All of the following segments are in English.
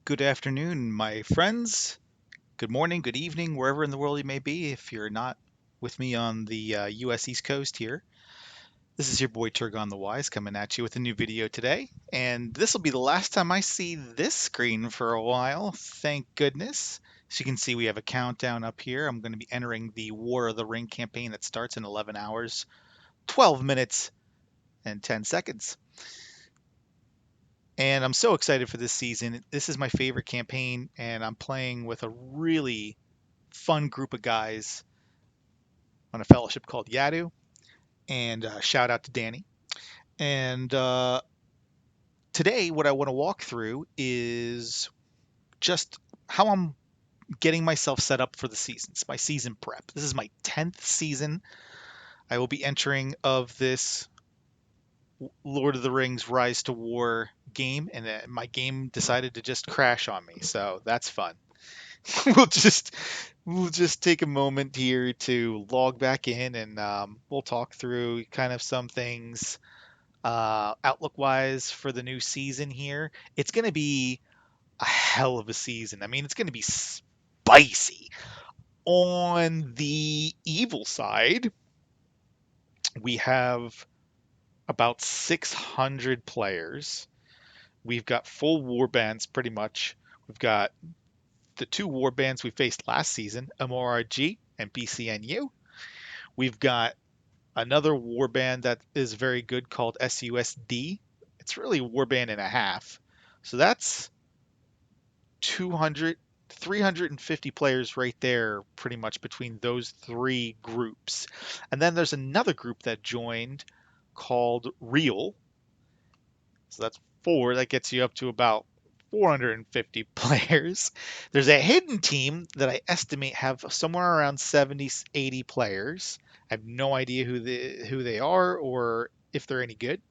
Good afternoon, my friends. Good morning, good evening, wherever in the world you may be, if you're not with me on the US East Coast here. This is your boy Turgon the Wise coming at you with a new video today. And this will be the last time I see this screen for a while, thank goodness. As you can see, we have a countdown up here. I'm going to be entering the War of the Ring campaign that starts in 11 hours, 12 minutes, and 10 seconds. And I'm so excited for this season. This is my favorite campaign, and I'm playing with a really fun group of guys on a fellowship called Yadu. And shout out to Danny. And today, what I want to walk through is just how I'm getting myself set up for the seasons, my season prep. This is my 10th season. I will be entering of this Lord of the Rings Rise to War game, and my game decided to just crash on me. So that's fun. we'll just we'll just take a moment here to log back in, and we'll talk through kind of some things outlook wise for the new season here. It's going to be a hell of a season. I mean, it's going to be spicy. On the evil side, we have about 600 players. We've got full war bands pretty much. We've got the two war bands we faced last season, MORG and BCNU. We've got another warband that is very good called SUSD. It's really a warband and a half. So that's 200, 350 players right there, pretty much between those three groups. And then there's another group that joined called Real. So that's four. That gets you up to about 450 players. There's a hidden team that I estimate have somewhere around 70, 80 players. I have no idea who they are or if they're any good.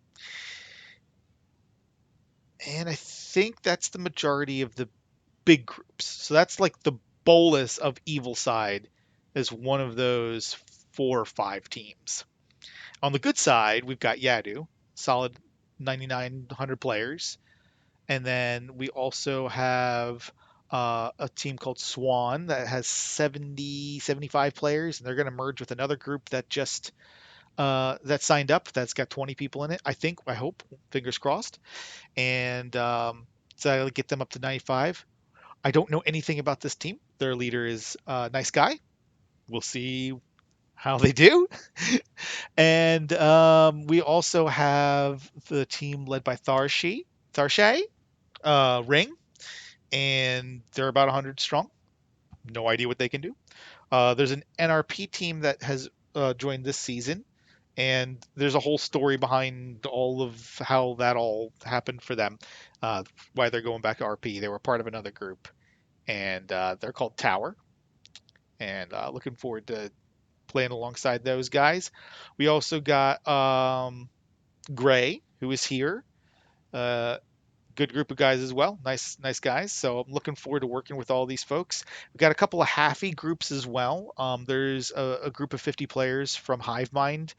And I think that's the majority of the big groups. So that's like the bolus of Evil Side is one of those 4 or 5 teams. On the good side, we've got Yadu, solid 9,900 players. And then we also have a team called Swan that has 70, 75 players, and they're going to merge with another group that just that signed up. That's got 20 people in it. I think. I hope. Fingers crossed. And so I'll get them up to 95. I don't know anything about this team. Their leader is a nice guy. We'll see how they do. And we also have the team led by Tharshay, Ring, and they're about 100 strong. No idea what they can do. There's an NRP team that has joined this season, and there's a whole story behind all of how that all happened for them, why they're going back to RP. They were part of another group, and they're called Tower, and looking forward to playing alongside those guys. We also got Gray, who is here. Uh, Good group of guys as well. Nice guys. So I'm looking forward to working with all these folks. We've got a couple of halfy groups as well. There's a group of 50 players from Hivemind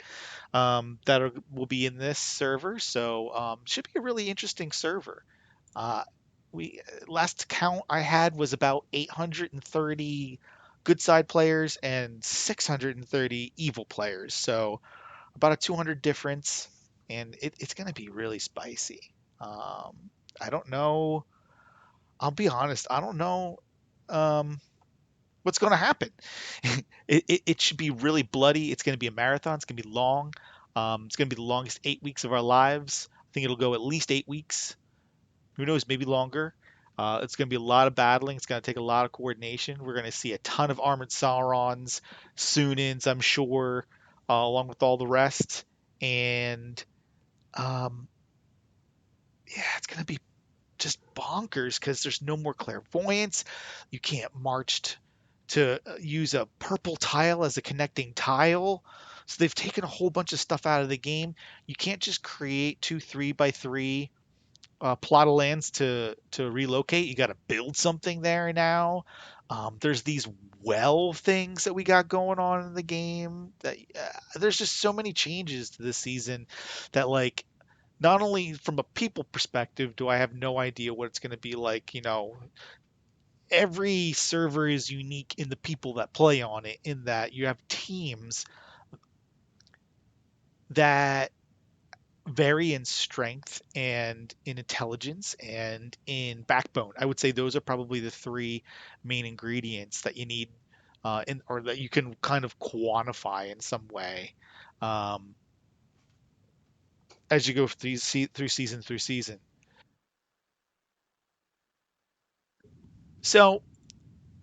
will be in this server. So should be a really interesting server. Uh, we last count I had was about 830 good side players and 630 evil players. So about a 200 difference, and it's going to be really spicy. Um, I don't know. I'll be honest. I don't know um, what's going to happen. It should be really bloody. It's going to be a marathon. It's going to be long. It's going to be the longest 8 weeks of our lives. I think it'll go at least 8 weeks. Who knows? Maybe longer. It's going to be a lot of battling. It's going to take a lot of coordination. We're going to see a ton of armored Saurons, Sunins, I'm sure, along with all the rest. And um, yeah, it's going to be just bonkers because there's no more clairvoyance. You can't march to use a purple tile as a connecting tile. So they've taken a whole bunch of stuff out of the game. You can't just create 2 3x3 plot of lands to relocate. You got to build something there now. There's these well things that we got going on in the game. That there's just so many changes to this season that like not only from a people perspective do I have no idea what it's going to be like, every server is unique in the people that play on it, in that you have teams that vary in strength and in intelligence and in backbone. I would say those are probably the three main ingredients that you need, or that you can kind of quantify in some way, um, as you go through season. So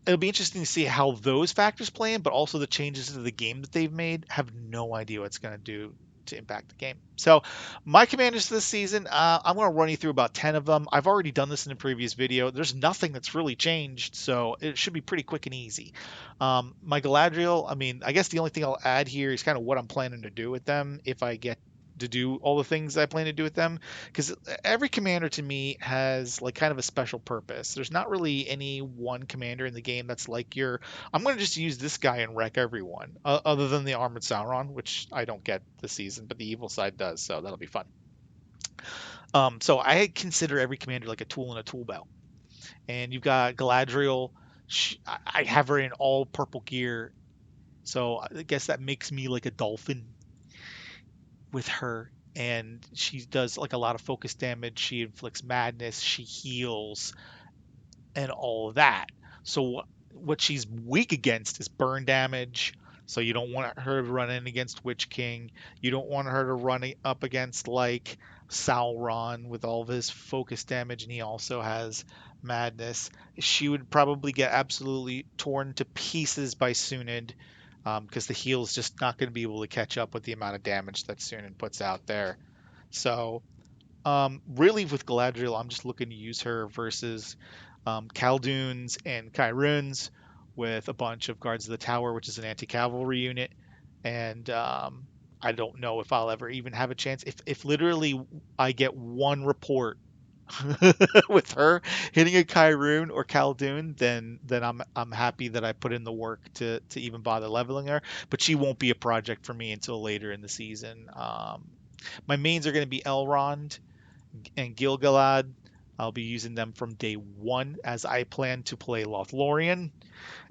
it'll be interesting to see how those factors play in, but also the changes to the game that they've made. Have no idea what it's going to do to impact the game. So my commanders this season, I'm going to run you through about 10 of them. I've already done this in a previous video. There's nothing that's really changed, so it should be pretty quick and easy. My Galadriel, I mean, I guess the only thing I'll add here is kind of what I'm planning to do with them if I get to do all the things I plan to do with them, because every commander to me has like kind of a special purpose. There's not really any one commander in the game that's like I'm going to just use this guy and wreck everyone, other than the Armored Sauron, which I don't get this season, but the evil side does, so that'll be fun. So I consider every commander like a tool in a tool belt. And you've got Galadriel. I have her in all purple gear, so I guess that makes me like a dolphin with her. And she does like a lot of focus damage. She inflicts madness. She heals and all of that. So what she's weak against is burn damage. So you don't want her to run in against Witch King. You don't want her to run up against like Sauron with all of his focus damage, and he also has madness. She would probably get absolutely torn to pieces by Sunid, because the heal's just not going to be able to catch up with the amount of damage that Sunid puts out there. So really, with Galadriel, I'm just looking to use her versus Khalduns and Kyruns with a bunch of Guards of the Tower, which is an anti-cavalry unit. And I don't know if I'll ever even have a chance. If literally I get one report with her hitting a Kyrun or Khaldun, then I'm happy that I put in the work to even bother leveling her. But she won't be a project for me until later in the season. My mains are going to be Elrond and Gilgalad. I'll be using them from day one, as I plan to play Lothlorien,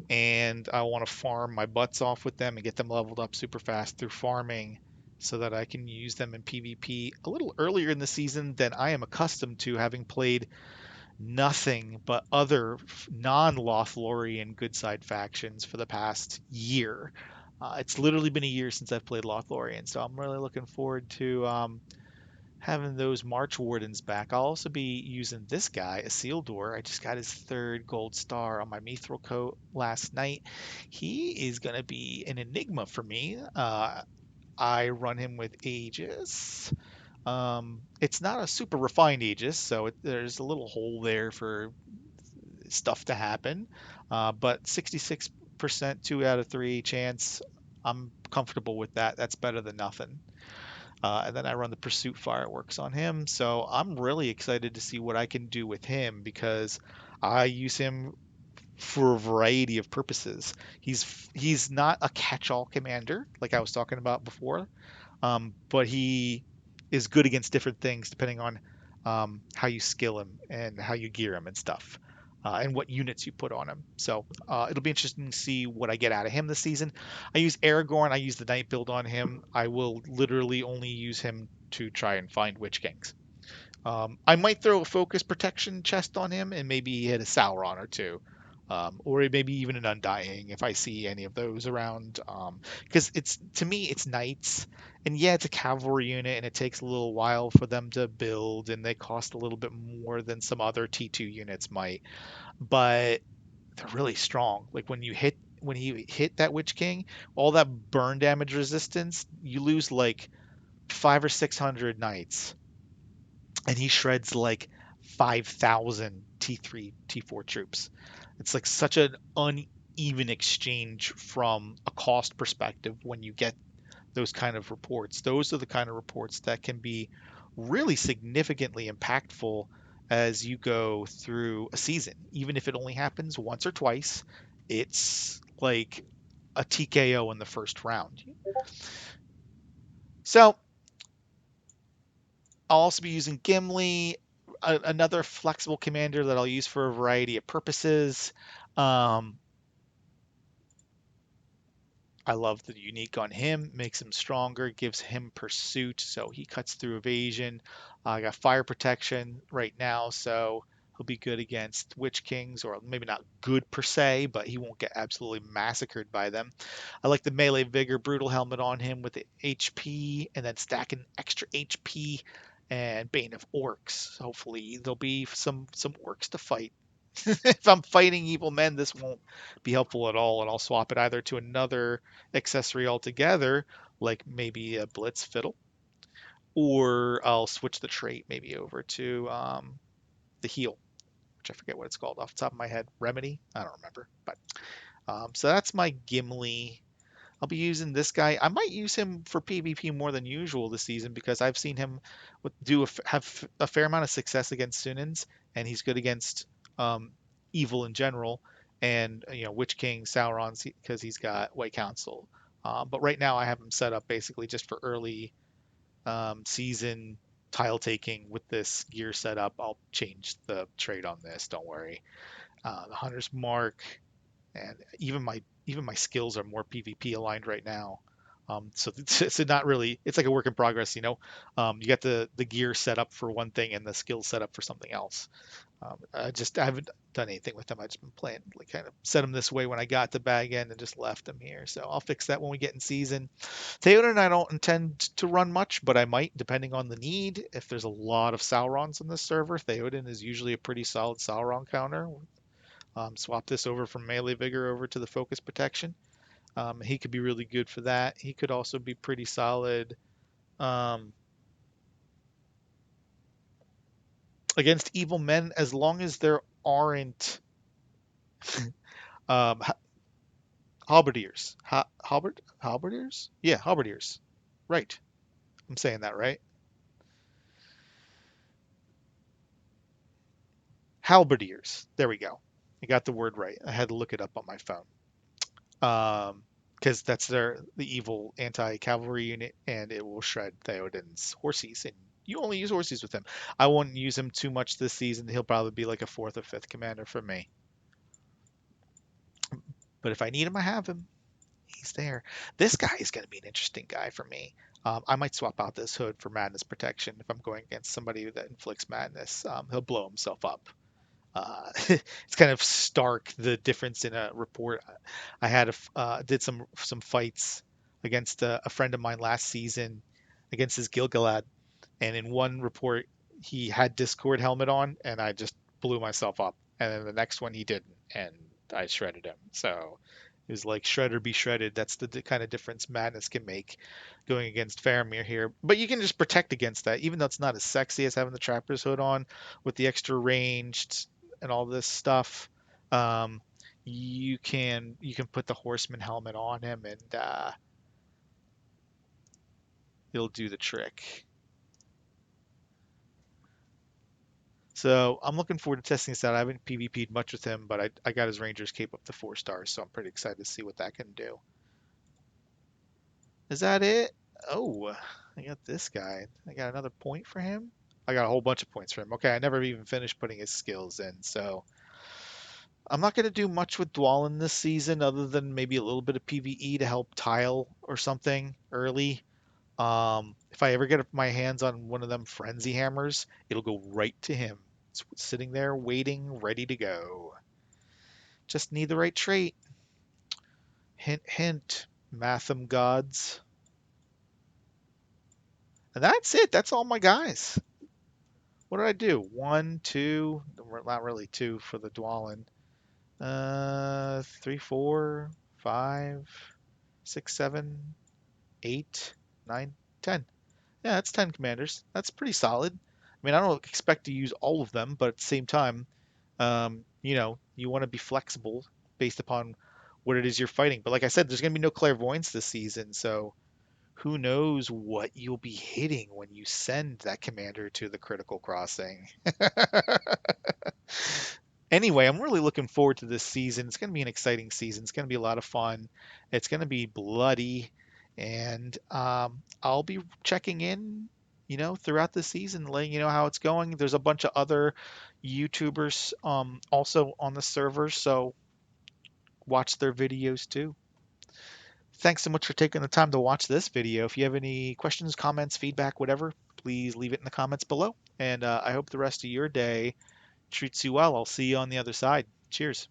and I want to farm my butts off with them and get them leveled up super fast through farming, so that I can use them in PvP a little earlier in the season than I am accustomed to, having played nothing but other non-Lothlorien good side factions for the past year. It's literally been a year since I've played Lothlorien, so I'm really looking forward to having those March Wardens back. I'll also be using this guy, Isildur. I just got his third gold star on my Mithril coat last night. He is going to be an enigma for me. I run him with Aegis. It's not a super refined Aegis, so there's a little hole there for stuff to happen. But 66%, 2 out of 3 chance, I'm comfortable with that. That's better than nothing. And then I run the Pursuit Fireworks on him. So I'm really excited to see what I can do with him, because I use him for a variety of purposes. He's not a catch-all commander like I was talking about before, but he is good against different things depending on how you skill him and how you gear him and stuff. And what units you put on him. So it'll be interesting to see what I get out of him this season. I use Aragorn. I use the Night build on him. I will literally only use him to try and find Witch Kings. I might throw a focus protection chest on him and maybe hit a Sauron or two. Or maybe even an Undying if I see any of those around. Because it's, to me, it's knights, and yeah, it's a cavalry unit, and it takes a little while for them to build, and they cost a little bit more than some other T2 units might. But they're really strong. Like when he hit that Witch King, all that burn damage resistance, you lose like 500 or 600 knights, and he shreds like 5,000 T3, T4 troops. It's like such an uneven exchange from a cost perspective when you get those kind of reports. Those are the kind of reports that can be really significantly impactful as you go through a season. Even if it only happens once or twice, it's like a TKO in the first round. So I'll also be using Gimli, another flexible commander that I'll use for a variety of purposes. Um, I love the unique on him, makes him stronger, gives him pursuit, so he cuts through evasion. I got fire protection right now, so he'll be good against Witch Kings, or maybe not good per se, but he won't get absolutely massacred by them. I like the melee vigor brutal helmet on him with the HP, and then stacking extra HP and Bane of Orcs. Hopefully there'll be some orcs to fight. If I'm fighting evil men, this won't be helpful at all, and I'll swap it either to another accessory altogether, like maybe a Blitz Fiddle, or I'll switch the trait maybe over to the heal, which I forget what it's called off the top of my head. Remedy? I don't remember. But so that's my Gimli. I'll be using this guy. I might use him for PvP more than usual this season because I've seen him have a fair amount of success against Sunins, and he's good against um, evil in general, and Witch King, Sauron, because he's got White Council. But right now I have him set up basically just for early season tile taking with this gear setup. I'll change the trade on this. Don't worry. The Hunter's Mark and even my skills are more PvP aligned right now. So it's not really. It's like a work in progress, you know. You got the gear set up for one thing and the skills set up for something else. I haven't done anything with them. I just been playing, like kind of set them this way when I got the bag in and just left them here. So I'll fix that when we get in season. Theoden I don't intend to run much, but I might depending on the need. If there's a lot of Saurons on this server, Theoden is usually a pretty solid Sauron counter. Swap this over from melee vigor over to the focus protection. He could be really good for that. He could also be pretty solid um, against evil men as long as there aren't um, halberdiers. Halberdiers? Yeah, halberdiers. Right. I'm saying that right. Halberdiers. There we go. I got the word right. I had to look it up on my phone. Because that's the evil anti-cavalry unit, and it will shred Theoden's horses. And you only use horses with him. I won't use him too much this season. He'll probably be like a fourth or fifth commander for me. But if I need him, I have him. He's there. This guy is going to be an interesting guy for me. I might swap out this hood for madness protection if I'm going against somebody that inflicts madness. He'll blow himself up. It's kind of stark the difference in a report. I did some fights against a friend of mine last season against his Gilgalad, and in one report he had Discord helmet on, and I just blew myself up. And then the next one he didn't, and I shredded him. So it was like shred or be shredded. That's the kind of difference madness can make going against Faramir here. But you can just protect against that, even though it's not as sexy as having the Trapper's Hood on with the extra ranged and all this stuff. Um, you can put the Horseman helmet on him, and it'll do the trick. So I'm looking forward to testing this out. I haven't PvP'd much with him, but I got his Ranger's Cape up to 4 stars, so I'm pretty excited to see what that can do. Is that it? Oh, I got this guy. I got another point for him. I got a whole bunch of points for him. Okay, I never even finished putting his skills in, so I'm not going to do much with Dwalin this season other than maybe a little bit of PvE to help tile or something early. If I ever get my hands on one of them frenzy hammers, it'll go right to him. It's sitting there waiting, ready to go. Just need the right trait. Hint, hint, Matham gods. And that's it. That's all my guys. What did I do? One, two, not really two for the Dwalin. 3, 4, 5, 6, 7, 8, 9, 10. Yeah, that's 10 commanders. That's pretty solid. I mean, I don't expect to use all of them, but at the same time, you want to be flexible based upon what it is you're fighting. But like I said, there's going to be no clairvoyance this season, so who knows what you'll be hitting when you send that commander to the critical crossing. Anyway, I'm really looking forward to this season. It's going to be an exciting season. It's going to be a lot of fun. It's going to be bloody, and I'll be checking in, throughout the season, letting you know how it's going. There's a bunch of other YouTubers also on the server, so watch their videos too. Thanks so much for taking the time to watch this video. If you have any questions, comments, feedback, whatever, please leave it in the comments below. And I hope the rest of your day treats you well. I'll see you on the other side. Cheers.